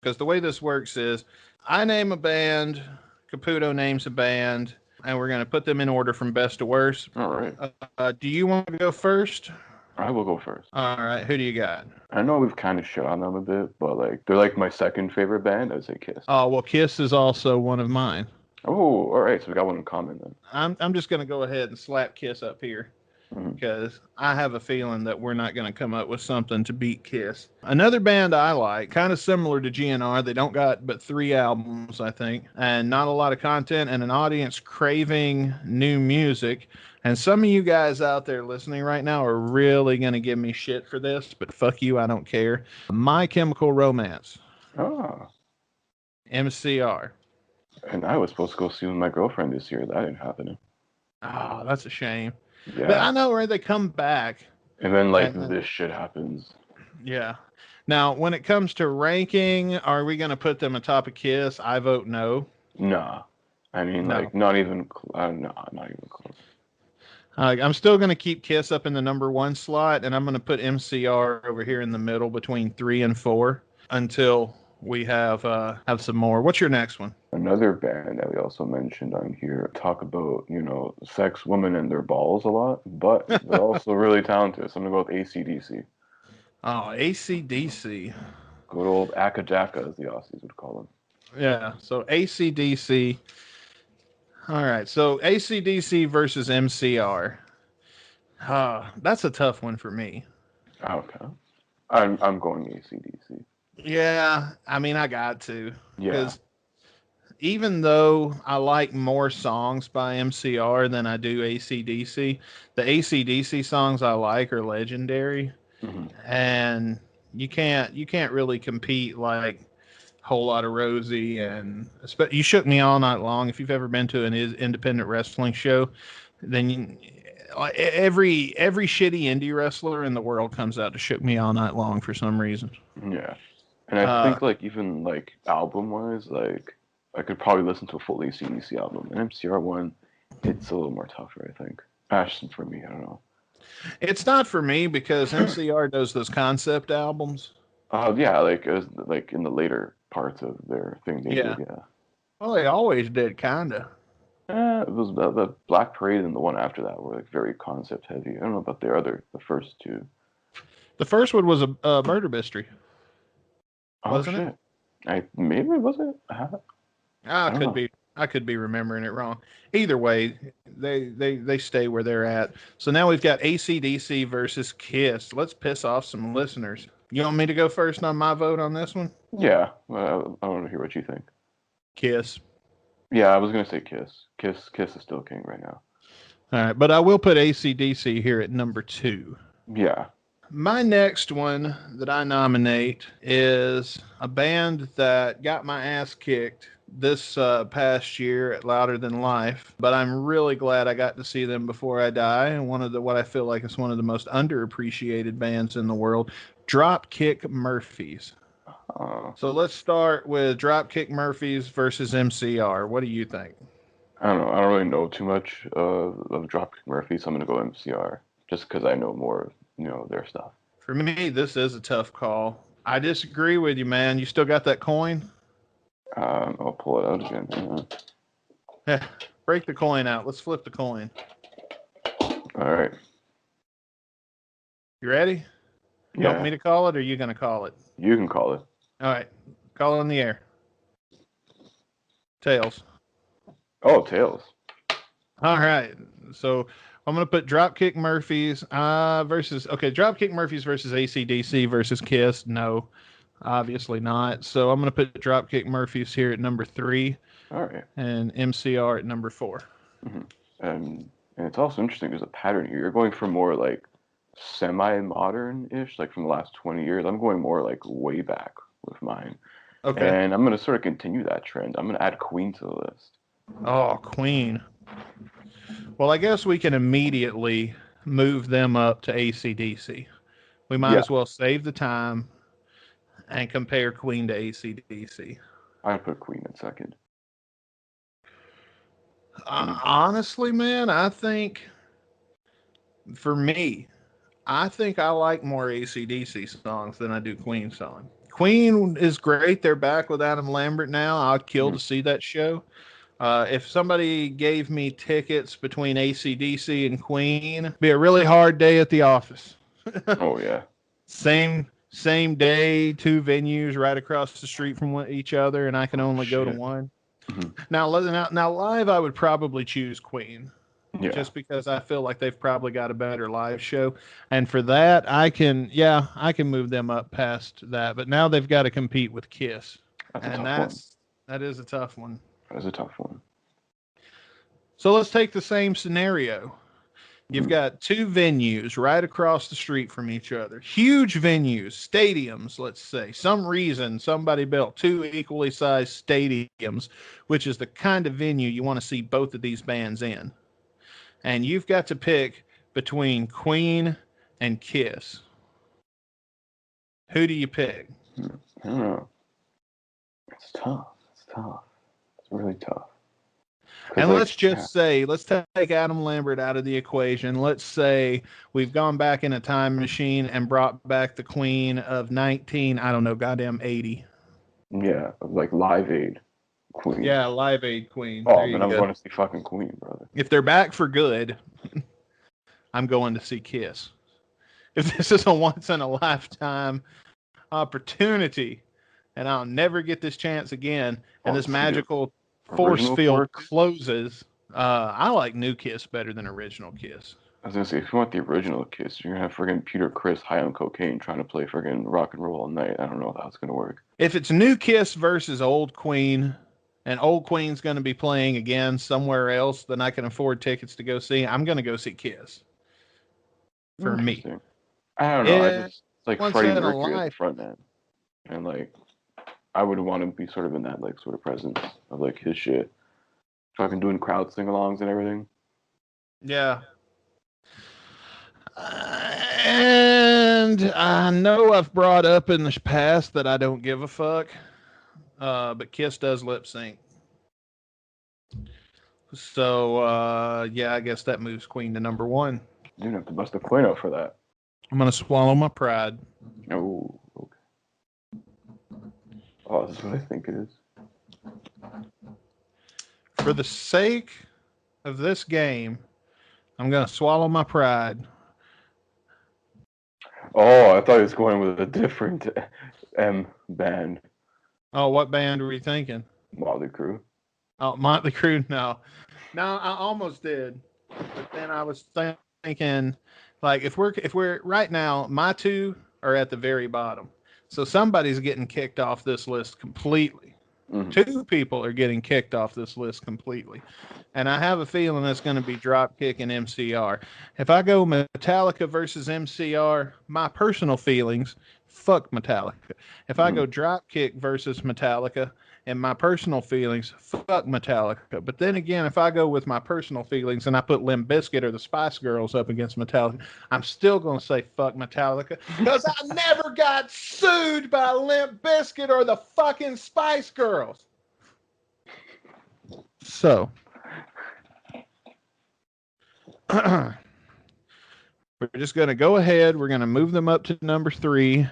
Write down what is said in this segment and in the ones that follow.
because the way this works is I name a band, Caputo names a band, and we're going to put them in order from best to worst. All right. Do you want to go first? I will go first. All right. Who do you got? I know we've kind of shit on them a bit, but like they're like my second favorite band. I'd say Kiss. Oh, well, Kiss is also one of mine. Oh, all right. So we got one in common then. I'm just going to go ahead and slap Kiss up here Mhm. because I have a feeling that we're not going to come up with something to beat Kiss. Another band I like, kind of similar to GNR, they don't got but 3 albums, I think, and not a lot of content, and an audience craving new music. And some of you guys out there listening right now are really going to give me shit for this, but fuck you, I don't care. My Chemical Romance, Ah, MCR. and I was supposed to go see with my girlfriend this year. That didn't happen. Oh, that's a shame. But Yeah. I know where they come back. And then like And this shit happens. yeah. Now, when it comes to ranking, are we going to put them atop of Kiss? I vote no. Nah. I mean, No. like not even. Nah, not even close. I'm still going to keep Kiss up in the number 1 slot, and I'm going to put MCR over here in the middle between 3 and 4 until we have some more. What's your next one? Another band that we also mentioned on here talk about, sex, women, and their balls a lot, but they're also really talented. So I'm gonna go with AC/DC. Oh, AC/DC. Good old Akajaka, as the Aussies would call them. Yeah. So AC/DC. All right. So AC/DC versus MCR. That's a tough one for me. Okay. I'm going AC/DC. Yeah, I mean, I got to Yeah. because even though I like more songs by MCR than I do AC/DC, the AC/DC songs I like are legendary, Hmm. and you can't really compete like Whole Lot of Rosie and you shook me all night long. If you've ever been to an independent wrestling show, then every shitty indie wrestler in the world comes out to shook me all night long for some reason. Yeah. And I Uh, think like even like album wise, like I could probably listen to a full AC/DC album. An MCR one, it's a little more tougher, I think. Passion for me, I don't know. it's not for me because MCR does those concept albums. Yeah, like as like in the later parts of their thing they did, Yeah. yeah. Well, they always did, kinda. It was the Black Parade and the one after that were like very concept heavy. I don't know about the first two. The first one was a murder mystery, Oh wasn't it? shit, I maybe was it? I I don't could know. be. I could be remembering it wrong. Either way, they stay where they're at. So now we've got AC/DC versus Kiss. Let's piss off some listeners. You want me to go first on my vote on this one? Yeah, I want to hear what you think. Kiss. Yeah, I was gonna say Kiss. Kiss is still king right now. All right, but I will put AC/DC here at number 2. Yeah. My next one that I nominate is a band that got my ass kicked this past year at Louder Than Life, but I'm really glad I got to see them before I die. And what I feel like is one of the most underappreciated bands in the world, Dropkick Murphys. Uh, So let's start with Dropkick Murphys versus MCR. What do you think? I don't know. I don't really know too much of Dropkick Murphy, so I'm gonna go MCR just because I know more of their stuff. For me, this is a tough call. I disagree with you, man. You still got that coin? I'll pull it out again. Yeah, break the coin out. Let's flip the coin. All right. You ready? You want Yeah, me to call it or are you going to call it? you can call it. All right. Call it in the air. Tails. Oh, Tails. All right. So I'm going to put Dropkick Murphys Dropkick Murphys versus AC/DC versus Kiss. No, obviously not. So I'm going to put Dropkick Murphys here at number 3 All right. and MCR at number 4. Mm-hmm. And it's also interesting. There's a pattern here. You're going for more like semi-modern-ish, like from the last 20 years. I'm going more like way back with mine. Okay. And I'm going to sort of continue that trend. I'm going to add Queen to the list. Oh, Queen. Well, I guess we can immediately move them up to AC/DC. We might Yeah, as well save the time and compare Queen to AC/DC. I put Queen in second. Mm. Honestly, man, I think for me, I think I like more AC/DC songs than I do Queen songs. Queen is great. They're back with Adam Lambert now. I'd kill Mhm. to see that show. If somebody gave me tickets between AC/DC and Queen, it'd be a really hard day at the office. Oh yeah. Same day, two venues right across the street from each other, and I can Oh only go to shit. one. Mhm. Now live, I would probably choose Queen, Yeah, just because I feel like they've probably got a better live show, and for that, I can move them up past that. But now they've got to compete with Kiss, that's a and tough one. that is a tough one. That's a tough one. So let's take the same scenario. You've Mhm. got two venues right across the street from each other. Huge venues, stadiums, let's say. Some reason somebody built two equally sized stadiums, which is the kind of venue you want to see both of these bands in. And you've got to pick between Queen and Kiss. Who do you pick? I don't know. It's tough. It's tough. It's really tough. Cause And like, let's yeah, just say, let's take Adam Lambert out of the equation. Let's say we've gone back in a time machine and brought back the Queen of 19, I don't know, goddamn 80. yeah, like Live Aid, Queen. Yeah, Live Aid Queen. There Oh, then you I'm go. going to see fucking Queen, brother. If they're back for good, I'm going to see Kiss. If this is a once in a lifetime opportunity and I'll never get this chance again, and Oh, this to see the magical force original field four. closes, I like New Kiss better than original Kiss. I was gonna say, if you want the original Kiss, you're gonna have friggin' Peter Criss high on cocaine trying to play friggin' rock and roll all night. I don't know how it's gonna work. If it's New Kiss versus Old Queen, and Old Queen's going to be playing again somewhere else than I can afford tickets to go see, I'm going to go see Kiss for me. Interesting. I don't know. I It, just it's like once Freddie in a Mercury as the life. front man, and like I would want to be sort of in that like sort of presence of like his shit, fucking doing crowd sing-alongs and everything. Yeah. And I know I've brought up in the past that I don't give a fuck, but Kiss does lip sync. So, yeah, I guess that moves Queen to number one. You don't have to bust a coin out for that. I'm going to swallow my pride. Oh, okay. Oh, this is what I think it is. For the sake of this game, I'm going to swallow my pride. Oh, I thought he was going with a different M band, Oh, what band were you thinking? Motley Crue. Oh, Motley Crue? No. No, I almost did. But then I was thinking, like, if we're right now, my two are at the very bottom. So somebody's getting kicked off this list completely. Mm-hmm. Two people are getting kicked off this list completely. And I have a feeling that's going to be Dropkick and MCR. If I go Metallica versus MCR, my personal feelings, fuck Metallica. If I go Dropkick versus Metallica, and my personal feelings, fuck Metallica. But then again, if I go with my personal feelings and I put Limp Bizkit or the Spice Girls up against Metallica, I'm still going to say fuck Metallica because I never got sued by Limp Bizkit or the fucking Spice Girls. So, we're just going to go ahead. We're going to move them up to number 3.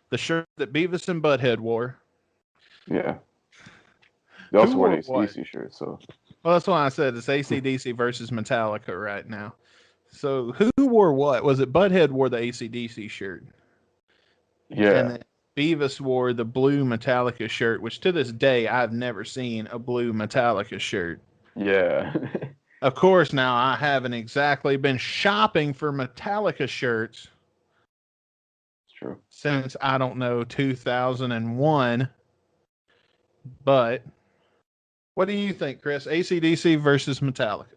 The shirt that Beavis and Butthead wore. Yeah. They also Who wore wore an what? AC shirt, so. Well, that's why I said it's AC/DC versus Metallica right now. So who wore what? Was it Butthead wore the AC/DC shirt? Yeah. And then Beavis wore the blue Metallica shirt, which to this day I've never seen a blue Metallica shirt. Yeah. Of course, now I haven't exactly been shopping for Metallica shirts It's true. since, I don't know, 2001. But what do you think, Chris? AC/DC versus Metallica?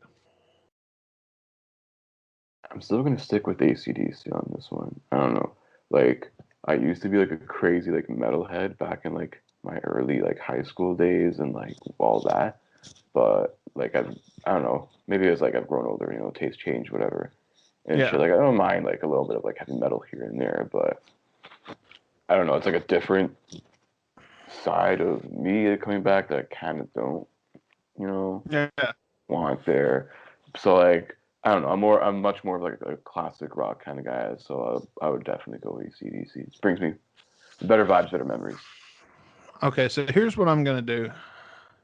I'm still gonna stick with AC/DC on this one. I don't know. Like, I used to be like a crazy like metalhead back in like my early like high school days and like all that. But like I don't know. Maybe it's like I've grown older, you know, taste change, whatever. And Yeah. shit. Like I don't mind like a little bit of like heavy metal here and there, but I don't know. It's like a different side of me coming back that I kind of don't, you know, Yeah. want there. So like I don't know. I'm much more of like a classic rock kind of guy. So I would definitely go AC/DC. It brings me Better vibes, better memories. Okay, so here's what I'm gonna do.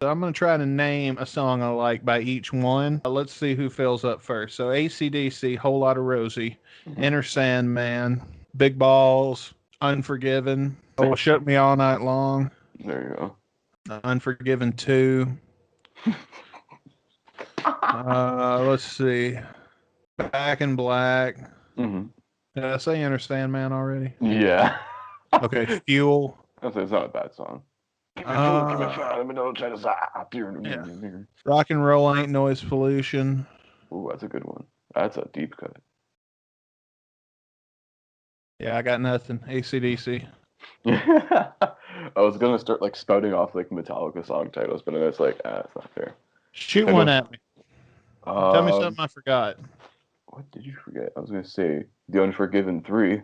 So I'm gonna try to name a song I like by each one. Let's see who fills up first. So AC/DC, Whole Lot of Rosie, Enter Sandman, Big Balls, Unforgiven, Oh Shook Me All Night Long, There you go. Unforgiven 2. Let's see, Back in Black. Mm-hmm. Did I say Enter Sandman already? Yeah. Okay, Fuel. It's not a bad song. Yeah. Rock and Roll Ain't Noise Pollution. Ooh, that's a good one. That's a deep cut. Yeah, I got nothing. AC/DC. I was gonna start like spouting off like Metallica song titles, but then it's like, it's not fair. Shoot one at me. Tell me something I forgot. What did you forget? I was gonna say The Unforgiven 3.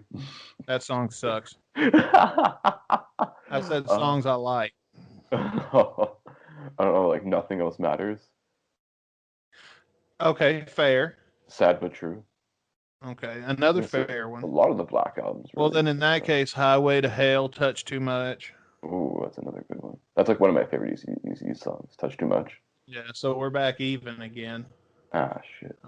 That song sucks. I said songs I like. I don't know, like Nothing Else Matters. Okay, fair. Sad but true. Okay, another fair one. A lot of the Black albums. Well, then in that case, Highway to Hell, Touch Too Much. Ooh, that's another good one. That's like one of my favorite EC songs. Touch Too Much. Yeah, so we're back even again. Ah, shit.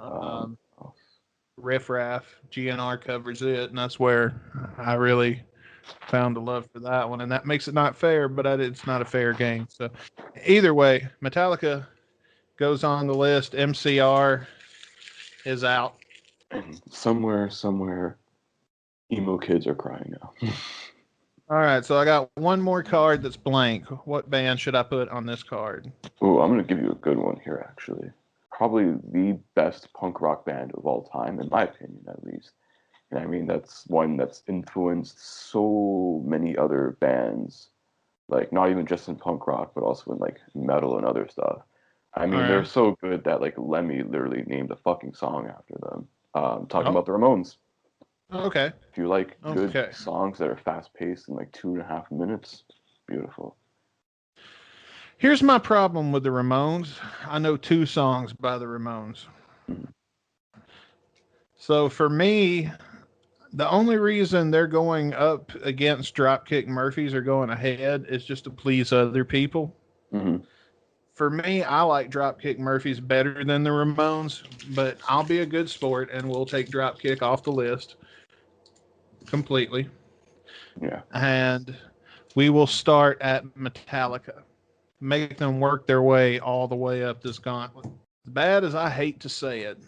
Riff Raff, GNR covers it, and that's where I really found a love for that one, and that makes it not fair, but it's not a fair game. So either way, Metallica goes on the list. MCR is out. Somewhere, emo kids are crying now. All right, so I got one more card that's blank. What band should I put on this card? Ooh, I'm gonna give you a good one here, actually. Probably the best punk rock band of all time, in my opinion, at least. And I mean, that's one that's influenced so many other bands, like not even just in punk rock, but also in like metal and other stuff. I mean, they're so good that like Lemmy literally named a fucking song after them. Talking about the Ramones. Okay. If you like good songs that are fast paced in like 2.5 minutes, beautiful. Here's my problem with the Ramones. I know 2 songs by the Ramones. So for me, the only reason they're going up against Dropkick Murphys or going ahead is just to please other people. Mm-hmm. For me, I like Dropkick Murphys better than the Ramones, but I'll be a good sport and we'll take Dropkick off the list completely. Yeah. And we will start at Metallica. Make them work their way all the way up this gauntlet. As bad as I hate to say it,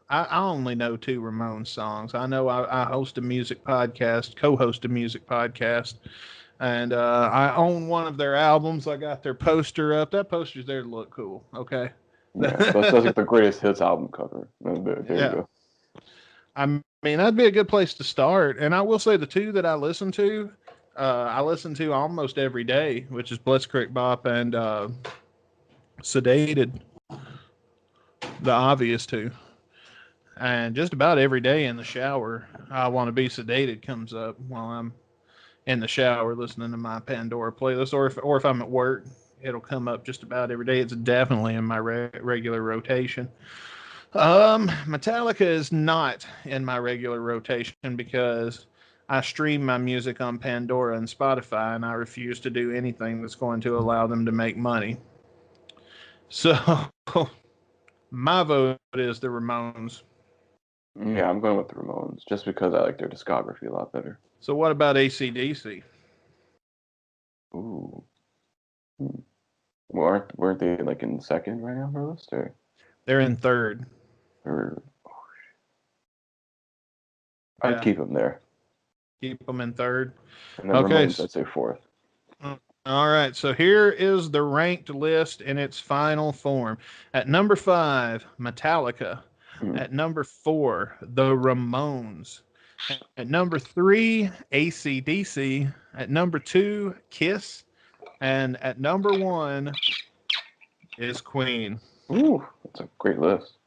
I only know 2 Ramones songs. I know I host a music podcast, co-host a music podcast, and I own one of their albums. I got their poster up. That poster's there to look cool, okay? Yeah, that's like the greatest hits album cover. There you go. I mean, that'd be a good place to start. And I will say the 2 that I listen to almost every day, which is Blitzkrieg Bop and Sedated, the obvious 2. And just about every day in the shower, I Want to Be Sedated comes up while I'm in the shower listening to my Pandora playlist. Or if I'm at work, it'll come up just about every day. It's definitely in my regular rotation. Metallica is not in my regular rotation because I stream my music on Pandora and Spotify, and I refuse to do anything that's going to allow them to make money. So my vote is the Ramones. Yeah, I'm going with the Ramones just because I like their discography a lot better. So what about AC/DC? Ooh. Well, weren't they like in second right now on our list, or? They're in third. I'd keep them there. Keep them in third. And then Ramones, I'd say fourth. All right, so here is the ranked list in its final form. At number 5, Metallica. At number 4, the Ramones. At number 3, AC/DC. At number 2, Kiss. And at number 1 is Queen. Ooh, that's a great list.